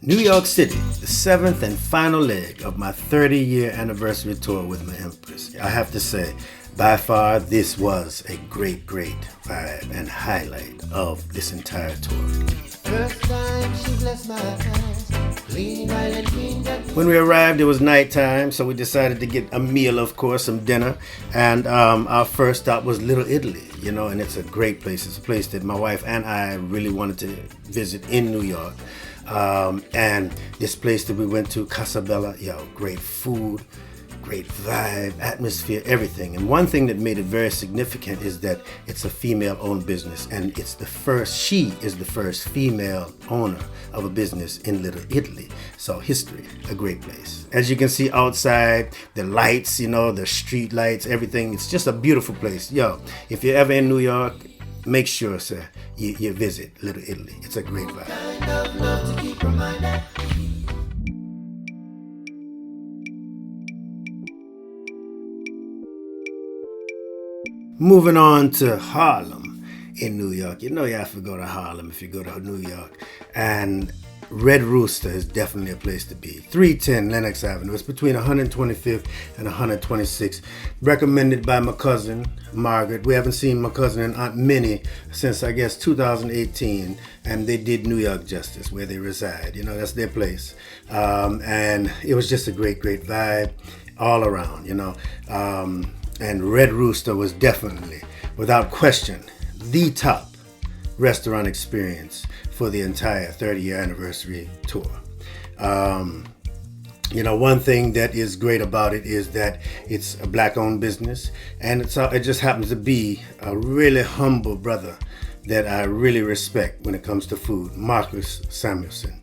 New York City, the seventh and final leg of my 30-year anniversary tour with my Empress. I have to say, by far, this was a great vibe and highlight of this entire tour. First time she blessed my eyes, when we arrived, it was nighttime, so we decided to get a meal, of course, some dinner. And our first stop was Little Italy, and it's a great place. It's a place that my wife and I really wanted to visit in New York. And this place that we went to, Casa Bella, great food, great vibe, atmosphere, everything. And one thing that made it very significant is that it's a female-owned business, and she is the first female owner of a business in Little Italy. So history, a great place. As you can see outside, the lights, the street lights, everything. It's just a beautiful place. If you're ever in New York, make sure, sir, you visit Little Italy. It's a great vibe. Moving on to Harlem in New York. You have to go to Harlem if you go to New York. And Red Rooster is definitely a place to be. 310 Lenox Avenue. It's between 125th and 126th. Recommended by my cousin, Margaret. We haven't seen my cousin and Aunt Minnie since, I guess, 2018. And they did New York justice where they reside. That's their place. And it was just a great vibe all around, And Red Rooster was definitely, without question, the top restaurant experience for the entire 30-year anniversary tour. One thing that is great about it is that it's a black-owned business, and it just happens to be a really humble brother that I really respect when it comes to food, Marcus Samuelsson.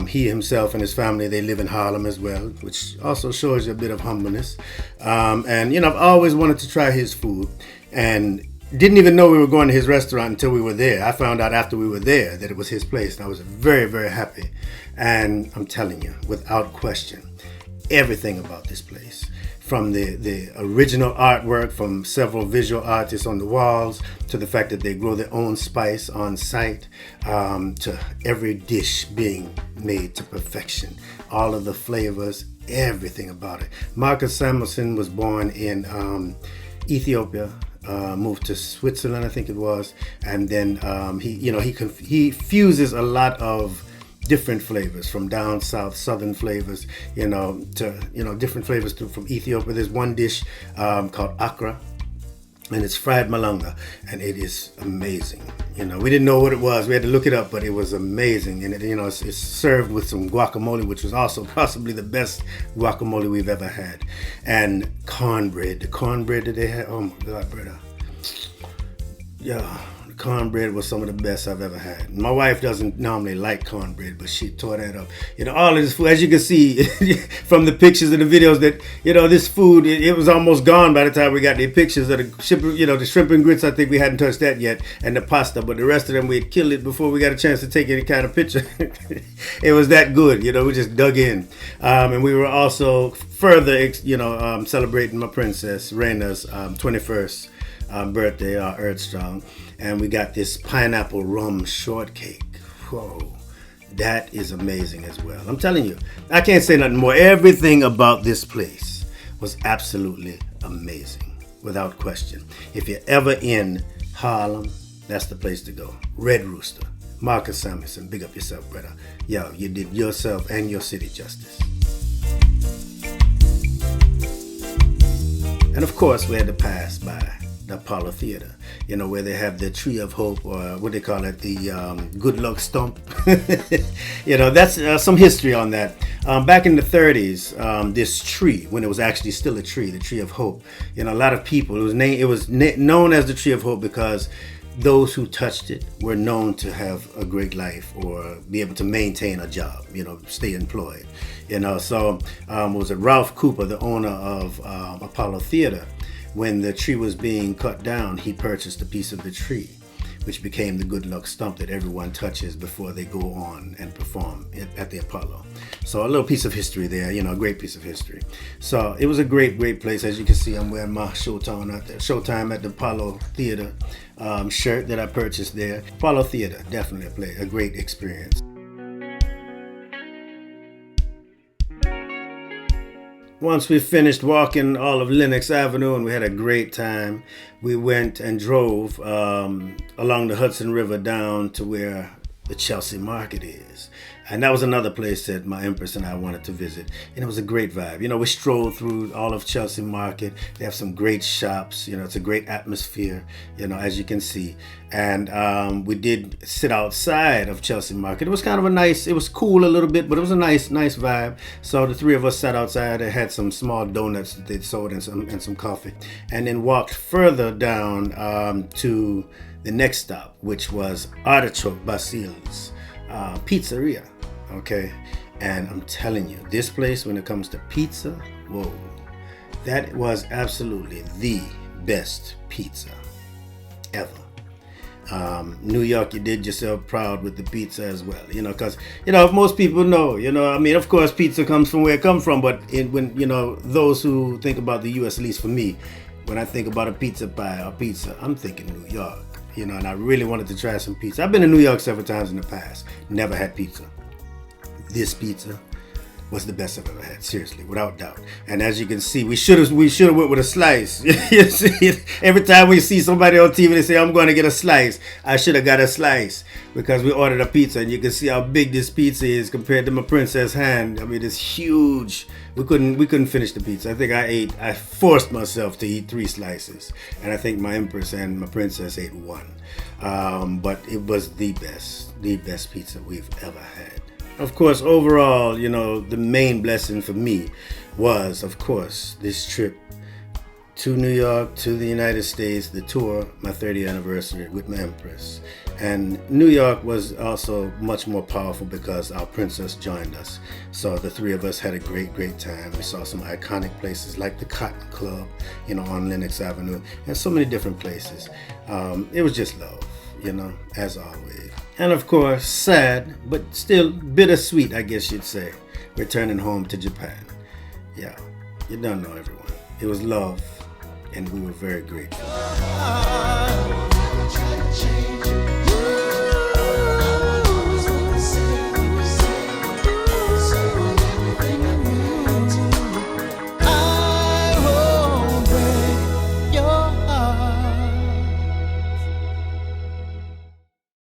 He himself and his family, they live in Harlem as well, which also shows you a bit of humbleness. And I've always wanted to try his food, and didn't even know we were going to his restaurant until we were there. I found out after we were there that it was his place, and I was very happy. And I'm telling you, without question, everything about this place, from the original artwork from several visual artists on the walls, to the fact that they grow their own spice on site, to every dish being made to perfection, all of the flavors, everything about it. Marcus Samuelsson was born in Ethiopia, moved to Switzerland, I think it was, and then he fuses a lot of different flavors from down south, southern flavors, to different flavors from Ethiopia. There's one dish called akra, and it's fried malanga, and it is amazing. We didn't know what it was. We had to look it up, but it was amazing. And it's served with some guacamole, which was also possibly the best guacamole we've ever had. And cornbread, the cornbread that they had, oh my God, brother. Yeah. Cornbread was some of the best I've ever had. My wife doesn't normally like cornbread, but she tore that up. All of this food, as you can see from the pictures and the videos, that this food, it was almost gone by the time we got the pictures of the shrimp and grits. I think we hadn't touched that yet, and the pasta, but the rest of them we had killed it before we got a chance to take any kind of picture. It was that good, we just dug in, and we were also further, celebrating my princess Reina's 21st birthday, Earth Strong. And we got this pineapple rum shortcake. Whoa, that is amazing as well. I'm telling you, I can't say nothing more. Everything about this place was absolutely amazing, without question. If you're ever in Harlem, that's the place to go. Red Rooster, Marcus Samuelsson, big up yourself, brother. You did yourself and your city justice. And of course, we had to pass by the Apollo Theater, where they have the Tree of Hope, or what they call it, the Good Luck Stump. That's some history on that. Back in the 30s, this tree, when it was actually still a tree, the Tree of Hope, a lot of people, it was known as the Tree of Hope because those who touched it were known to have a great life or be able to maintain a job, stay employed. So was it Ralph Cooper, the owner of Apollo Theater? When the tree was being cut down, he purchased a piece of the tree, which became the Good Luck Stump that everyone touches before they go on and perform at the Apollo. So a little piece of history there, a great piece of history. So it was a great place. As you can see, I'm wearing my Showtime at the Apollo Theater shirt that I purchased there. Apollo Theater, definitely a great experience. Once we finished walking all of Lenox Avenue and we had a great time, we went and drove along the Hudson River down to where the Chelsea Market is. And that was another place that my Empress and I wanted to visit. And it was a great vibe. We strolled through all of Chelsea Market. They have some great shops. It's a great atmosphere, as you can see. And we did sit outside of Chelsea Market. It was kind of it was cool a little bit, but it was a nice vibe. So the three of us sat outside and had some small donuts that they sold and some coffee. And then walked further down to the next stop, which was Artichoke, Basille's pizzeria. Okay, and I'm telling you, this place, when it comes to pizza, whoa, that was absolutely the best pizza ever. New York, you did yourself proud with the pizza as well, because if most people know, of course pizza comes from where it comes from, but when those who think about the U.S., at least for me, when I think about a pizza pie or pizza, I'm thinking New York, and I really wanted to try some pizza. I've been to New York several times in the past, never had pizza. This pizza was the best I've ever had, seriously, without doubt. And as you can see, we should have went with a slice. You see, every time we see somebody on TV, they say, "I'm going to get a slice." I should have got a slice because we ordered a pizza, and you can see how big this pizza is compared to my princess hand. I mean, it's huge. We couldn't finish the pizza. I think I forced myself to eat 3 slices, and I think my Empress and my princess ate 1. But it was the best pizza we've ever had. Of course, overall, the main blessing for me was, of course, this trip to New York, to the United States, the tour, my 30th anniversary with my Empress. And New York was also much more powerful because our princess joined us. So the three of us had a great time. We saw some iconic places like the Cotton Club, on Lenox Avenue, and so many different places. It was just love, as always. And of course, sad, but still bittersweet, I guess you'd say, returning home to Japan. Yeah, you don't know everyone. It was love, and we were very grateful.